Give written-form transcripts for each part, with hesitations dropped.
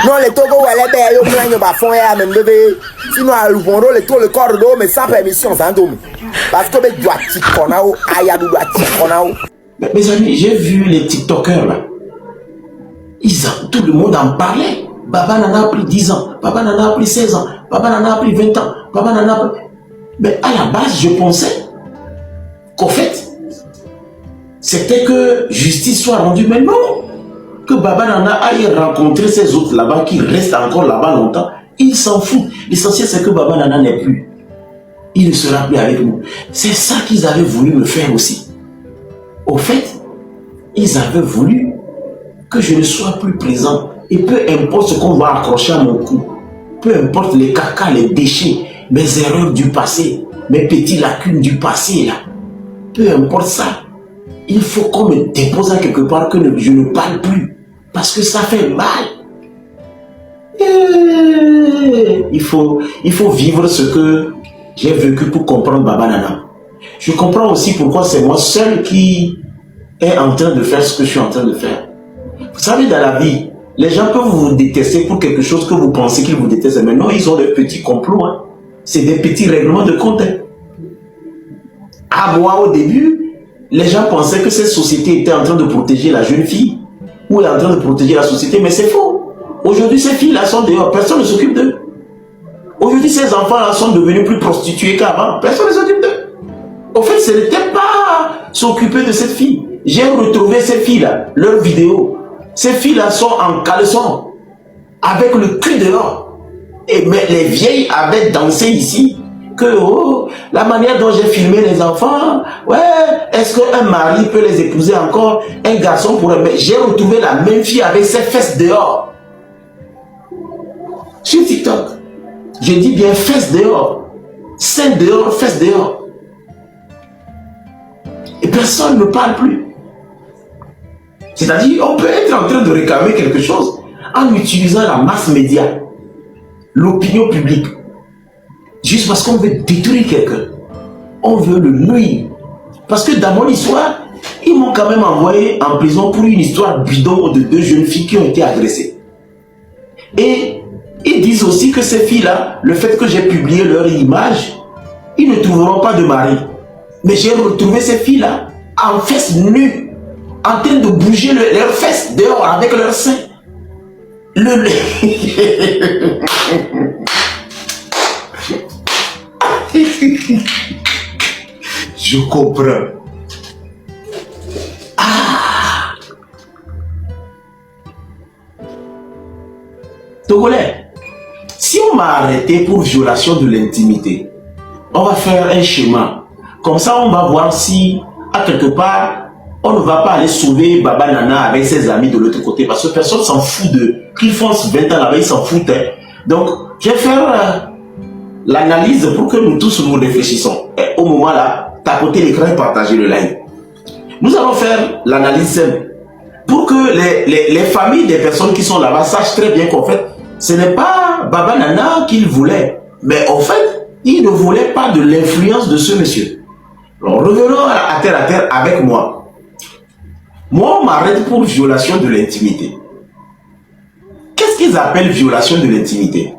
Non, les Togo, elle est belle, ils ont pas fond, elle même bébé. Sinon, elle ouvre le tour, le corps d'eau, mais sans permission, sans domme. Parce que tu dois t'y connaître, aïe, tu dois t'y connaître. Mes amis, j'ai vu les TikTokers là. Tout le monde en parlait. Baba Nana a pris 10 ans, Baba Nana a pris 16 ans, Baba Nana a pris 20 ans, Baba Nana a pris... Mais à la base, je pensais qu'en fait, c'était que justice soit rendue. Mais non, que Baba Nana aille rencontrer ces autres là-bas qui restent encore là-bas longtemps. Ils s'en foutent. L'essentiel, c'est que Baba Nana n'est plus. Il ne sera plus avec nous. C'est ça qu'ils avaient voulu me faire aussi. Au fait, ils avaient voulu que je ne sois plus présent. Et peu importe ce qu'on va accrocher à mon cou, peu importe les caca, les déchets, mes erreurs du passé, mes petites lacunes du passé, là, peu importe ça, il faut qu'on me dépose à quelque part que je ne parle plus. Parce que ça fait mal. Il faut vivre ce que j'ai vécu pour comprendre Baba Nana. Je comprends aussi pourquoi c'est moi seul qui est en train de faire ce que je suis en train de faire. Vous savez, dans la vie, les gens peuvent vous détester pour quelque chose que vous pensez qu'ils vous détestent. Mais non, ils ont des petits complots. Hein. C'est des petits règlements de compte. Hein. À moi, au début, les gens pensaient que cette société était en train de protéger la jeune fille ou est en train de protéger la société, mais c'est faux. Aujourd'hui, ces filles-là sont dehors, personne ne s'occupe d'eux. Aujourd'hui, ces enfants-là sont devenus plus prostitués qu'avant, personne ne s'occupe d'eux. Au fait, ce n'était pas s'occuper de cette fille. J'ai retrouvé ces filles-là, leurs vidéos. Ces filles-là sont en caleçon, avec le cul dehors. Mais les vieilles avaient dansé ici. Que la manière dont j'ai filmé les enfants, ouais, est-ce qu'un mari peut les épouser encore? Un garçon pourrait. Mais j'ai retrouvé la même fille avec ses fesses dehors. Sur TikTok. Je dis bien fesses dehors. Seins dehors, fesses dehors. Et personne ne parle plus. C'est-à-dire, on peut être en train de réclamer quelque chose en utilisant la masse média, l'opinion publique, juste parce qu'on veut détruire quelqu'un. On veut le nuire. Parce que dans mon histoire, ils m'ont quand même envoyé en prison pour une histoire bidon de 2 jeunes filles qui ont été agressées. Et ils disent aussi que ces filles-là, le fait que j'ai publié leur image, ils ne trouveront pas de mari. Mais j'ai retrouvé ces filles-là en fesses nues, en train de bouger leurs fesses dehors avec leurs seins. Je comprends. Ah! Togolais, si on m'a arrêté pour violation de l'intimité, on va faire un schéma. Comme ça, on va voir si, à quelque part, on ne va pas aller sauver Baba Nana avec ses amis de l'autre côté, parce que personne s'en fout d'eux. Qu'ils font 20 ans là-bas, ils s'en foutent. Hein. Donc, je vais faire l'analyse pour que nous tous nous réfléchissons. Et au moment là, tapotez l'écran et partagez le live. Nous allons faire l'analyse simple pour que les familles des personnes qui sont là-bas sachent très bien qu'en fait, ce n'est pas Baba Nana qu'ils voulaient, mais en fait, ils ne voulaient pas de l'influence de ce monsieur. Alors, revenons à terre avec moi. Moi, on m'arrête pour violation de l'intimité. Qu'est-ce qu'ils appellent violation de l'intimité?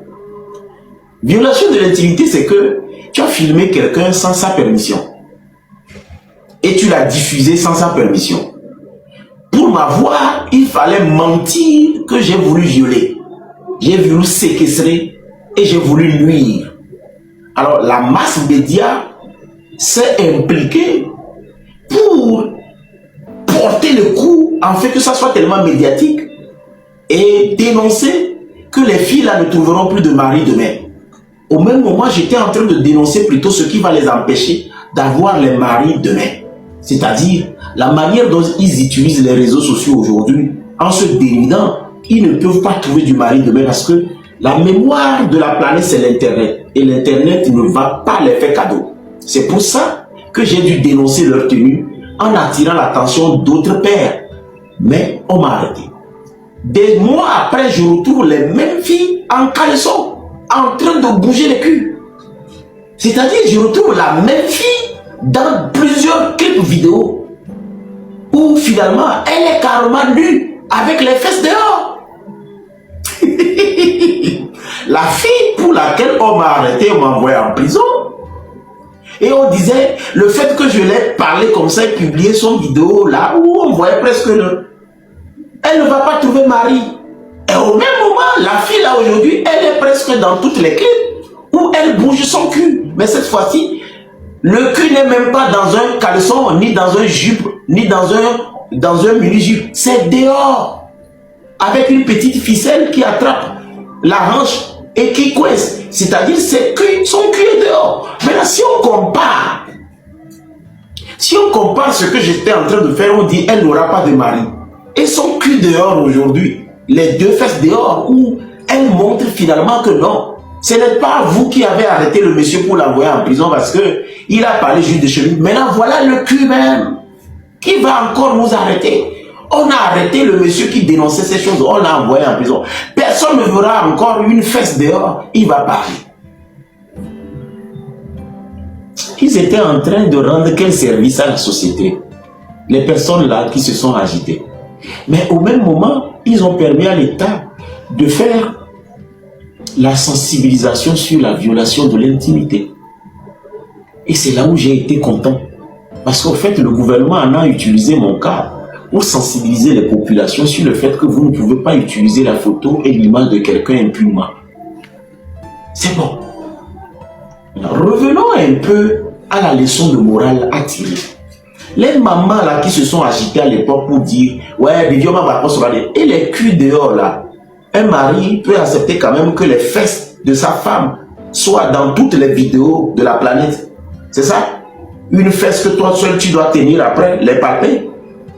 Violation de l'intimité, c'est que tu as filmé quelqu'un sans sa permission. Et tu l'as diffusé sans sa permission. Pour m'avoir, il fallait mentir que j'ai voulu violer. J'ai voulu séquestrer et j'ai voulu nuire. Alors, la masse média s'est impliquée pour porter le coup, en fait que ça soit tellement médiatique et dénoncer que les filles là ne trouveront plus de mari demain. Au même moment, j'étais en train de dénoncer plutôt ce qui va les empêcher d'avoir les maris demain. C'est-à-dire la manière dont ils utilisent les réseaux sociaux aujourd'hui en se dénudant, ils ne peuvent pas trouver du mari demain parce que la mémoire de la planète c'est l'internet et l'internet ne va pas les faire cadeau. C'est pour ça que j'ai dû dénoncer leur tenue en attirant l'attention d'autres pères. Mais on m'a arrêté. Des mois après, je retrouve les mêmes filles en caleçon, en train de bouger les culs. C'est-à-dire, je retrouve la même fille dans plusieurs clips vidéo où finalement, elle est carrément nue avec les fesses dehors. la fille pour laquelle on m'a arrêté, on m'a envoyé en prison. Et on disait, le fait que je l'ai parlé comme ça et publié son vidéo là, où on voyait presque le... Elle ne va pas trouver mari. Et au même moment, la fille là aujourd'hui, elle est presque dans toutes les clips où elle bouge son cul. Mais cette fois-ci, le cul n'est même pas dans un caleçon, ni dans un jupe, ni dans un mini-jupe. C'est dehors. Avec une petite ficelle qui attrape la hanche et qui coince. C'est-à-dire son cul est dehors. Maintenant, si on compare ce que j'étais en train de faire, on dit elle n'aura pas de mari. Et son cul dehors aujourd'hui, les deux fesses dehors, où elle montre finalement que non. Ce n'est pas vous qui avez arrêté le monsieur pour l'envoyer en prison parce que il a parlé juste de chez lui. Maintenant, voilà le cul même. Qui va encore nous arrêter? On a arrêté le monsieur qui dénonçait ces choses. On l'a envoyé en prison. Personne ne verra encore une fesse dehors. Il va parler. Ils étaient en train de rendre quel service à la société? Les personnes là qui se sont agitées. Mais au même moment, ils ont permis à l'État de faire la sensibilisation sur la violation de l'intimité. Et c'est là où j'ai été content. Parce qu'en fait, le gouvernement en a utilisé mon cas pour sensibiliser les populations sur le fait que vous ne pouvez pas utiliser la photo et l'image de quelqu'un impunément. C'est bon. Alors, revenons un peu à la leçon de morale à tirer. Les mamans là qui se sont agitées à l'époque pour dire ouais, et les culs dehors là, un mari peut accepter quand même que les fesses de sa femme soient dans toutes les vidéos de la planète. C'est ça? Une fesse que toi seul tu dois tenir après, les palper.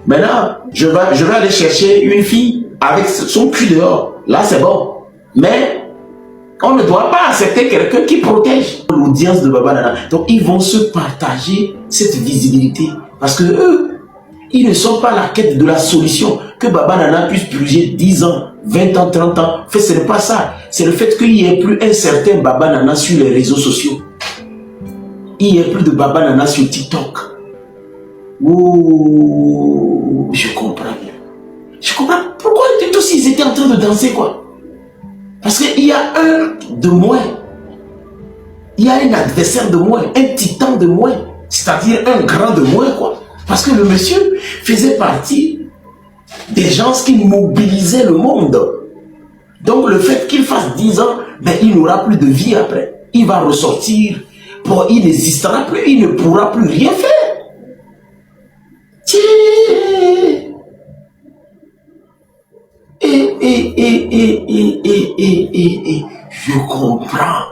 Maintenant, je vais aller chercher une fille avec son cul dehors. Là, c'est bon. Mais on ne doit pas accepter quelqu'un qui protège l'audience de Baba Nana. Donc, ils vont se partager cette visibilité. Parce que eux, ils ne sont pas à la quête de la solution. Que Baba Nana puisse purger 10 ans, 20 ans, 30 ans. En fait, ce n'est pas ça. C'est le fait qu'il n'y ait plus un certain Baba Nana sur les réseaux sociaux. Il n'y a plus de Baba Nana sur TikTok. Ouh, je comprends bien. Je comprends. Pourquoi tous ils étaient en train de danser, quoi? Parce qu'il y a un de moins. Il y a un adversaire de moins, un titan de moins. C'est-à-dire un grand de moins, quoi. Parce que le monsieur faisait partie des gens qui mobilisaient le monde. Donc le fait qu'il fasse 10 ans, ben, il n'aura plus de vie après. Il va ressortir. Bon, il n'existera plus, il ne pourra plus rien faire. Je comprends.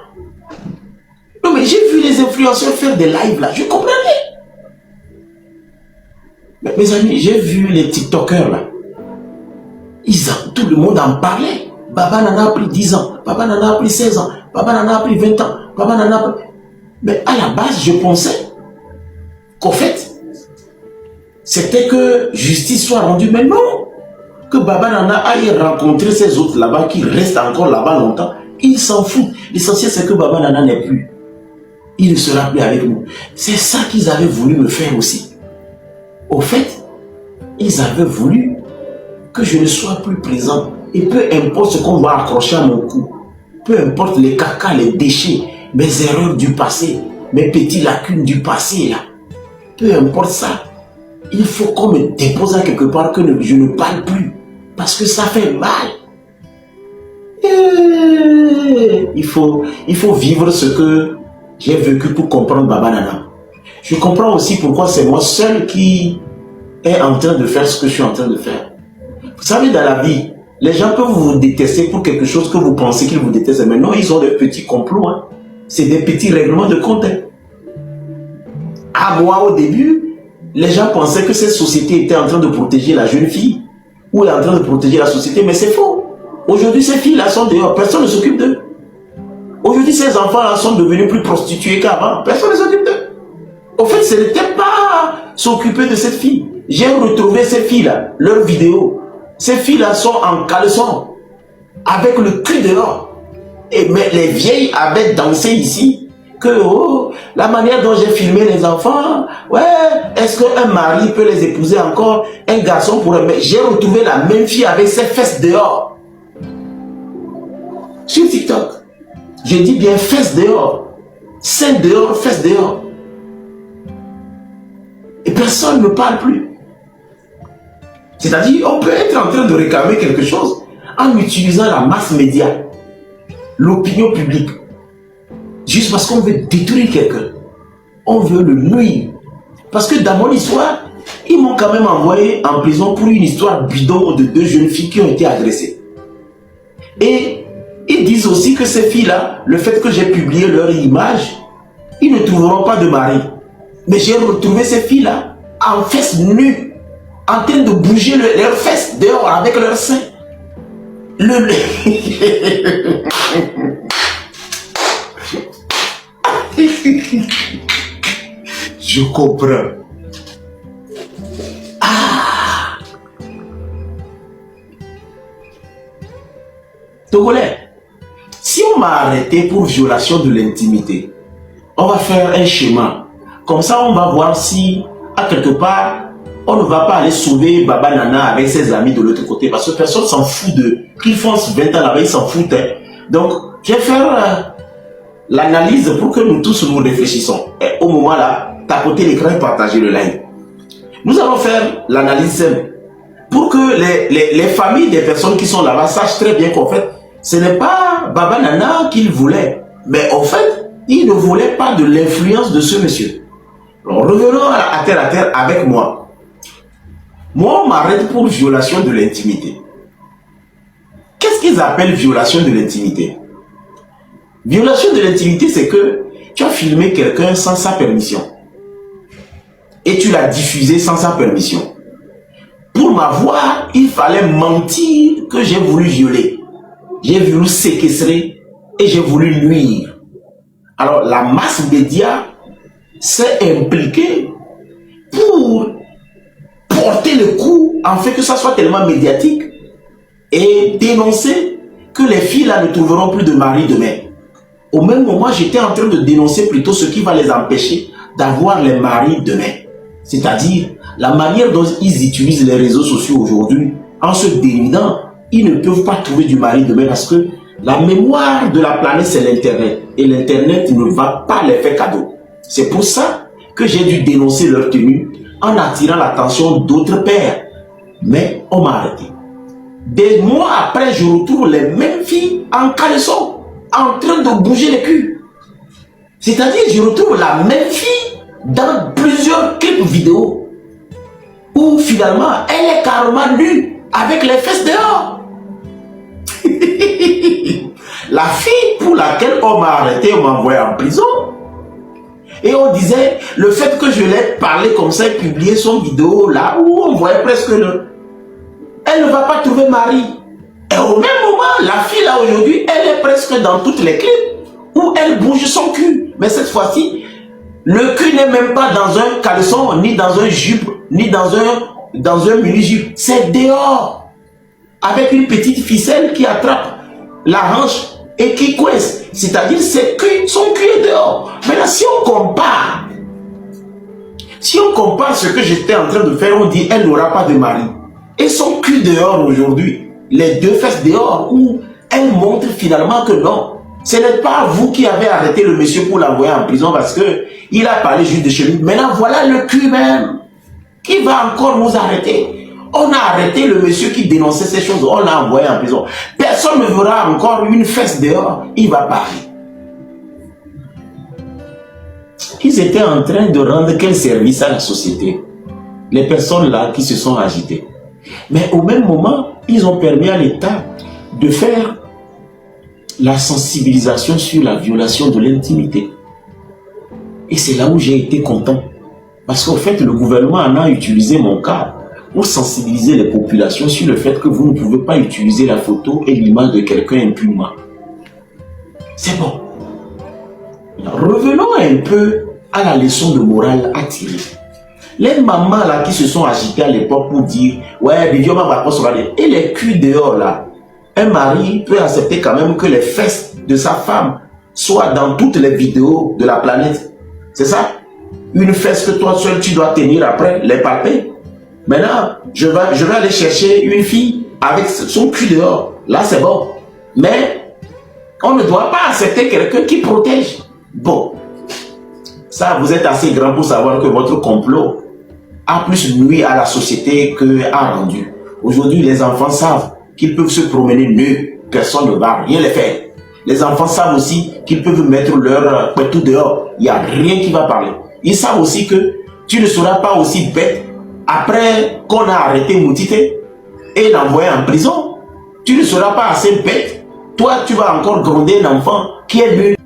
Non, mais j'ai vu les influenceurs faire des lives là, je comprenais. Mais mes amis, j'ai vu les TikTokers là. Tout le monde en parlait. Baba Nana a pris 10 ans, Baba Nana a pris 16 ans, Baba Nana a pris 20 ans, Baba Nana a pris... Mais à la base, je pensais qu'en fait, c'était que justice soit rendue. Mais non, que Baba Nana aille rencontrer ces autres là-bas qui restent encore là-bas longtemps. Ils s'en foutent. L'essentiel, c'est que Baba Nana n'est plus. Il ne sera plus avec nous. C'est ça qu'ils avaient voulu me faire aussi. Au fait, ils avaient voulu que je ne sois plus présent. Et peu importe ce qu'on va accrocher à mon cou, peu importe les caca, les déchets, mes erreurs du passé, mes petites lacunes du passé là, peu importe ça, il faut qu'on me dépose à quelque part que je ne parle plus, parce que ça fait mal. Il faut vivre ce que j'ai vécu pour comprendre Baba Nana. Je comprends aussi pourquoi c'est moi seul qui est en train de faire ce que je suis en train de faire. Vous savez, dans la vie, les gens peuvent vous détester pour quelque chose que vous pensez qu'ils vous détestent, mais non, ils ont des petits complots. Hein. C'est des petits règlements de compte. Hein. À moi, au début, les gens pensaient que cette société était en train de protéger la jeune fille ou est en train de protéger la société, mais c'est faux. Aujourd'hui, ces filles-là sont dehors, personne ne s'occupe d'eux. Aujourd'hui, ces enfants-là sont devenus plus prostitués qu'avant, personne ne s'occupe d'eux. Au fait, ce n'était pas s'occuper de cette fille. J'ai retrouvé ces filles-là, leurs vidéos. Ces filles-là sont en caleçon, avec le cul dehors. Mais les vieilles avaient dansé ici, que oh, la manière dont j'ai filmé les enfants, ouais, est-ce qu'un mari peut les épouser encore, un garçon pourrait... Mais j'ai retrouvé la même fille avec ses fesses dehors. Sur TikTok. Je dis bien fesses dehors. Seins dehors, fesses dehors. Et personne ne parle plus. C'est-à-dire, on peut être en train de réclamer quelque chose en utilisant la masse média, l'opinion publique, juste parce qu'on veut détruire quelqu'un. On veut le nuire. Parce que dans mon histoire, ils m'ont quand même envoyé en prison pour une histoire bidon de 2 jeunes filles qui ont été agressées. Et ils disent aussi que ces filles-là, le fait que j'ai publié leur image, ils ne trouveront pas de mari. Mais j'ai retrouvé ces filles-là en fesses nues, en train de bouger leurs fesses dehors avec leurs seins. Je comprends. Togolais, si on m'a arrêté pour violation de l'intimité, on va faire un schéma. Comme ça, on va voir si, à quelque part, on ne va pas aller sauver Baba Nana avec ses amis de l'autre côté. Parce que personne s'en fout de... Qu'ils font 20 ans là-bas, ils s'en foutent. Hein. Donc, je vais faire l'analyse pour que nous tous nous réfléchissons. Et au moment là, tapotez l'écran et partagez le live. Nous allons faire l'analyse simple. Pour que les familles des personnes qui sont là-bas sachent très bien qu'en fait, ce n'est pas Baba Nana qu'ils voulaient. Mais en fait, ils ne voulaient pas de l'influence de ce monsieur. Alors, revenons à terre avec moi. Moi, on m'arrête pour violation de l'intimité. Qu'est-ce qu'ils appellent violation de l'intimité? Violation de l'intimité, c'est que tu as filmé quelqu'un sans sa permission. Et tu l'as diffusé sans sa permission. Pour m'avoir, il fallait mentir que j'ai voulu violer. J'ai voulu séquestrer et j'ai voulu nuire. Alors, la masse média s'est impliquée pour porter le coup, en fait que ça soit tellement médiatique et dénoncer que les filles là ne trouveront plus de mari demain. Au même moment, j'étais en train de dénoncer plutôt ce qui va les empêcher d'avoir les maris demain. C'est-à-dire la manière dont ils utilisent les réseaux sociaux aujourd'hui en se dénudant, ils ne peuvent pas trouver du mari demain parce que la mémoire de la planète, c'est l'Internet. Et l'Internet ne va pas les faire cadeau. C'est pour ça que j'ai dû dénoncer leur tenue en attirant l'attention d'autres pères. Mais on m'a arrêté. Des mois après, je retrouve les mêmes filles en caleçon, en train de bouger les culs. C'est-à-dire, je retrouve la même fille dans plusieurs clips vidéo où finalement, elle est carrément nue avec les fesses dehors. La fille pour laquelle on m'a arrêté, on m'a envoyé en prison. Et on disait, le fait que je l'ai parlé comme ça et publié son vidéo là, où on voyait presque le... Elle ne va pas trouver mari. Et au même moment, la fille là aujourd'hui, elle est presque dans toutes les clips où elle bouge son cul. Mais cette fois-ci, le cul n'est même pas dans un caleçon, ni dans un jupe, ni dans un mini-jupe. C'est dehors. Avec une petite ficelle qui attrape la hanche et qui coince. C'est-à-dire son cul est dehors. Maintenant, si on compare ce que j'étais en train de faire, on dit elle n'aura pas de mari. Et son cul dehors aujourd'hui, les 2 fesses dehors, où elle montre finalement que non. Ce n'est pas vous qui avez arrêté le monsieur pour l'envoyer en prison parce que il a parlé juste de chez lui. Maintenant, voilà le cul même qui va encore nous arrêter. On a arrêté le monsieur qui dénonçait ces choses, on l'a envoyé en prison. Personne ne verra encore une fesse dehors, il va parler. Ils étaient en train de rendre quel service à la société? Les personnes là qui se sont agitées. Mais au même moment, ils ont permis à l'État de faire la sensibilisation sur la violation de l'intimité. Et c'est là où j'ai été content. Parce qu'en fait, le gouvernement en a utilisé mon cas pour sensibiliser les populations sur le fait que vous ne pouvez pas utiliser la photo et l'image de quelqu'un impunément. C'est bon. Revenons un peu à la leçon de morale à tirer. Les mamans là qui se sont agitées à l'époque pour dire ouais, et les culs dehors là, un mari peut accepter quand même que les fesses de sa femme soient dans toutes les vidéos de la planète. C'est ça? Une fesse que toi seul tu dois tenir après, les palper. Maintenant, je vais aller chercher une fille avec son cul dehors. Là, c'est bon. Mais On ne doit pas accepter quelqu'un qui protège. Bon, ça, vous êtes assez grand pour savoir que votre complot a plus nuit à la société que a rendu. Aujourd'hui, les enfants savent qu'ils peuvent se promener nus, personne ne va rien les faire. Les enfants savent aussi qu'ils peuvent mettre leur tout dehors, il n'y a rien qui va parler. Ils savent aussi que tu ne seras pas aussi bête après qu'on a arrêté Moutité et l'envoyé en prison. Tu ne seras pas assez bête. Toi, tu vas encore gronder un enfant qui est nul.